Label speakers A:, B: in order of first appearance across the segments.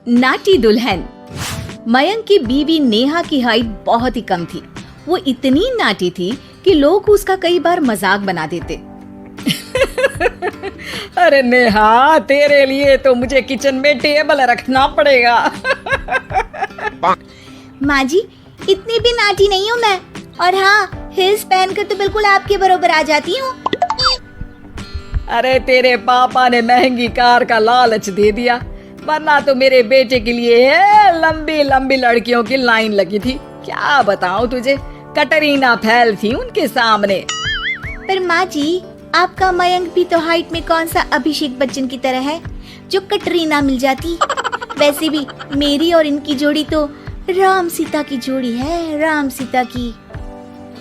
A: नाटी दुल्हन। मयंक की बीवी नेहा की हाइट बहुत ही कम थी। वो इतनी नाटी थी कि लोग उसका कई बार मजाक बना देते।
B: अरे नेहा, तेरे लिए तो मुझे किचन में टेबल रखना पड़ेगा।
A: माँ जी, इतनी भी नाटी नहीं हूँ मैं, और हाँ, हिल्स पहनकर तो बिल्कुल आपके बराबर आ जाती हूँ।
B: अरे तेरे पापा ने महंगी कार का लालच दे दिया, वरना तो मेरे बेटे के लिए लंबी लंबी लड़कियों की लाइन लगी थी। क्या बताऊं तुझे, कटरीना फैल थी उनके सामने।
A: पर माँ जी, आपका मयंक भी तो हाइट में कौन सा अभिषेक बच्चन की तरह है जो कटरीना मिल जाती। वैसे भी मेरी और इनकी जोड़ी तो राम सीता की जोड़ी है, राम सीता की।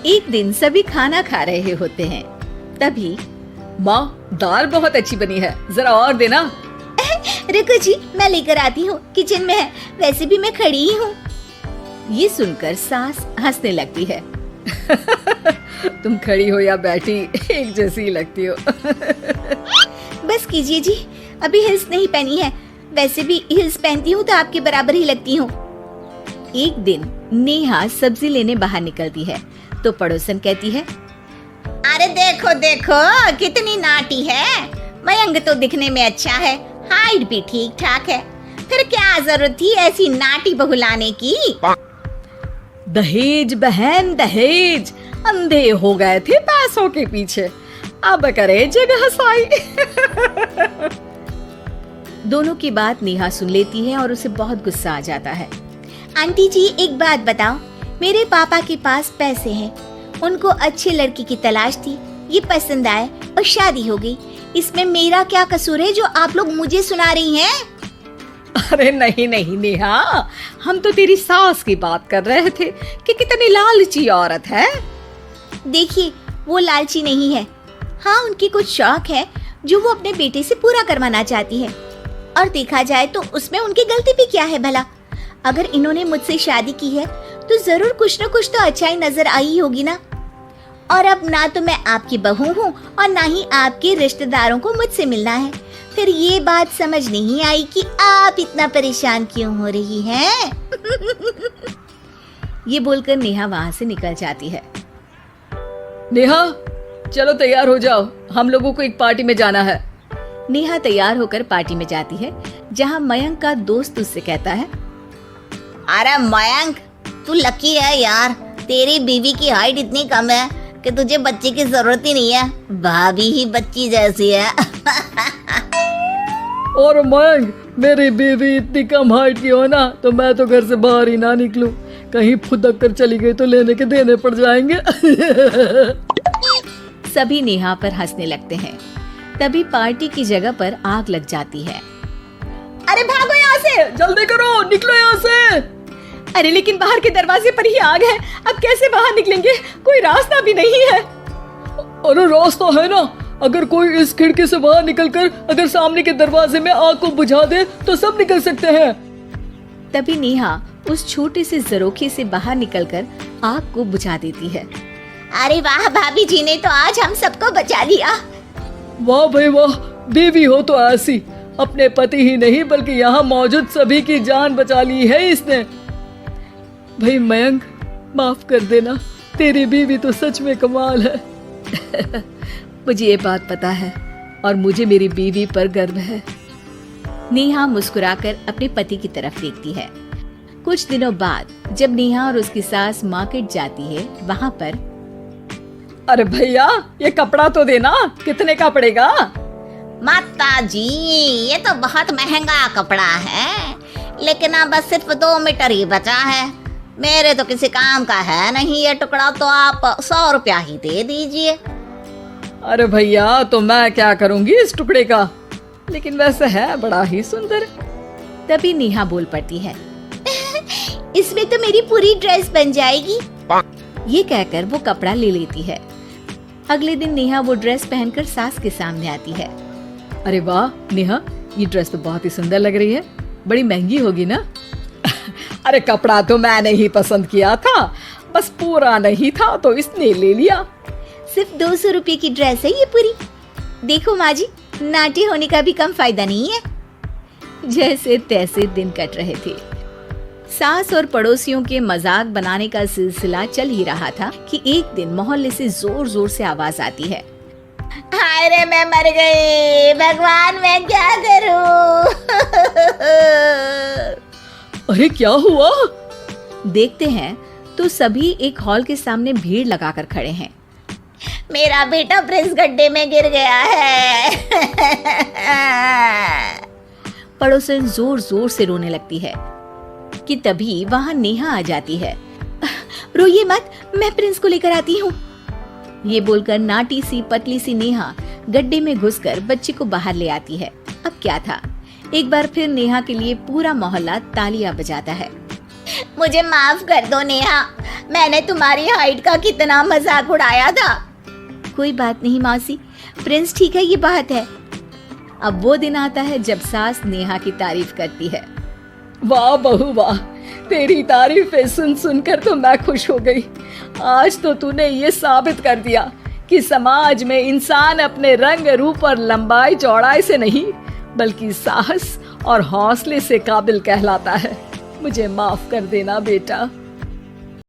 A: एक दिन सभी खाना खा रहे होते हैं, तभी
B: माँ, दाल बहुत अच्छी बनी है, जरा और देना।
A: रुको जी, मैं लेकर आती हूँ, किचन में है, वैसे भी मैं खड़ी ही हूँ। ये सुनकर सास हंसने लगती है।
B: तुम खड़ी हो या बैठी, एक जैसी लगती हो।
A: बस कीजिए जी, अभी हिल्स नहीं पहनी है, वैसे भी हिल्स पहनती हूँ तो आपके बराबर ही लगती हूँ। एक दिन नेहा सब्जी लेने बाहर निकलती है तो पड़ोसन कहती है, अरे देखो देखो कितनी नाटी है, मयंक तो दिखने में अच्छा है, हाइट भी ठीक ठाक है, फिर क्या जरूरत थी ऐसी नाटी बहू लाने की।
B: दहेज बहन, दहेज, अंधे हो गए थे पैसों के पीछे, अब करे जगह साई।
A: दोनों की बात नेहा सुन लेती है और उसे बहुत गुस्सा आ जाता है। आंटी जी, एक बात बताओ, मेरे पापा के पास पैसे हैं, उनको अच्छी लड़की की तलाश थी, ये पसंद आए और शादी हो गई, इसमें मेरा क्या कसूर है जो आप लोग मुझे सुना रही हैं?
B: अरे नहीं नहीं नेहा, हम तो तेरी सास की बात कर रहे थे कि कितनी लालची औरत है।
A: देखिए, वो लालची नहीं है, हाँ, उनकी कुछ शौक है जो वो अपने बेटे से पूरा करवाना चाहती है, और देखा जाए तो उसमें उनकी गलती भी क्या है भला। अगर इन्होंने मुझसे शादी की है तो जरूर कुछ न कुछ तो अच्छाई नजर आई होगी ना। और अब ना तो मैं आपकी बहू हूँ और ना ही आपके रिश्तेदारों को मुझसे मिलना है, फिर ये बात समझ नहीं आई कि आप इतना परेशान क्यों हो रही हैं। ये बोलकर नेहा वहाँ से निकल जाती है।
B: नेहा, चलो तैयार हो जाओ, हम लोगों को एक पार्टी में जाना है।
A: नेहा तैयार होकर पार्टी में जाती है, जहाँ मयंक का दोस्त उससे कहता है, अरे मयंक, तू लकी है यार, तेरी बीवी की हाइट इतनी कम है कि तुझे बच्चे की जरूरत ही नहीं है, भाभी ही बच्ची जैसी है।
B: और मयंक, मेरी बीवी इतनी कम हाइट की हो ना तो मैं तो घर से बाहर ही ना निकलूं, कहीं फुदक कर चली गई तो लेने के देने पड़ जाएंगे।
A: सभी नेहा पर हंसने लगते हैं। तभी पार्टी की जगह पर आग लग जाती है।
B: अरे भागो यहाँ से, जल्दी करो, निकलो यहाँ से।
A: अरे लेकिन बाहर के दरवाजे पर ही आग है, अब कैसे बाहर निकलेंगे, कोई रास्ता भी नहीं है।
B: अरे रास्ता है ना, अगर कोई इस खिड़की से बाहर निकलकर अगर सामने के दरवाजे में आग को बुझा दे तो सब निकल सकते हैं।
A: तभी नेहा उस छोटे से जरोखे से बाहर निकलकर आग को बुझा देती है। अरे वाह, भाभी जी ने तो आज हम सबको बचा लिया।
B: वाह भाई वाह, बीवी हो तो ऐसी, अपने पति ही नहीं बल्कि यहाँ मौजूद सभी की जान बचा ली है इसने। भाई मयंक, माफ कर देना, तेरी बीवी तो सच में कमाल है।
A: मुझे ये बात पता है और मुझे मेरी बीवी पर गर्व है। नेहा मुस्कुराकर अपने पति की तरफ देखती है। कुछ दिनों बाद जब नेहा और उसकी सास मार्केट जाती है, वहाँ पर,
B: अरे भैया, ये कपड़ा तो देना, कितने का पड़ेगा?
A: माता जी, ये तो बहुत महंगा कपड़ा है, लेकिन अब बस सिर्फ 2 मीटर ही बचा है, मेरे तो किसी काम का है नहीं ये टुकड़ा, तो आप 100 रुपया ही दे दीजिए।
B: अरे भैया, तो मैं क्या करूंगी इस टुकड़े का, लेकिन वैसे है बड़ा ही सुंदर।
A: तभी नेहा बोल पड़ती है, इसमें तो मेरी पूरी ड्रेस बन जाएगी। ये कहकर वो कपड़ा ले लेती है। अगले दिन नेहा वो ड्रेस पहनकर सास के सामने आती है।
B: अरे वाह नेहा, ये ड्रेस तो बहुत ही सुंदर लग रही है, बड़ी महंगी होगी ना? अरे कपड़ा तो मैंने ही पसंद किया था, बस पूरा नहीं था तो इसने ले लिया।
A: सिर्फ 200 रुपये की ड्रेस है ये पूरी। देखो माँ जी, नाटी होने का भी कम फायदा नहीं है। जैसे तैसे दिन कट रहे थे। सास और पड़ोसियों के मजाक बनाने का सिलसिला चल ही रहा था कि एक दिन मोहल्ले से जोर जोर से आवाज आती है, हाय रे मैं मर गई, भगवान मैं क्या करूं।
B: अरे क्या हुआ?
A: देखते हैं तो सभी एक हॉल के सामने भीड़ लगाकर खड़े हैं। मेरा बेटा प्रिंस गड्ढे में गिर गया है। पड़ोसन जोर जोर से रोने लगती है कि तभी वहां नेहा आ जाती है। रोइए मत, मैं प्रिंस को लेकर आती हूँ। ये बोलकर नाटी सी पतली सी नेहा गड्ढे में घुसकर बच्चे को बाहर ले आती है। अब क्या था, एक बार फिर नेहा के लिए पूरा मोहल्ला तालियां बजाता है। मुझे माफ कर दो नेहा, मैंने तुम्हारी हाइट का कितना मजाक उड़ाया था। कोई बात नहीं मौसी, प्रिंस ठीक है, ये बात है। अब वो दिन आता है जब सास नेहा की तारीफ करती है।
B: वाह बहू वाह, तेरी तारीफें सुन सुनकर तो मैं खुश हो गई। आज तो तूने ये साबित कर दिया कि समाज में इंसान अपने रंग रूप और लंबाई चौड़ाई से नहीं बल्कि साहस और हौसले से काबिल कहलाता है। मुझे माफ कर देना बेटा।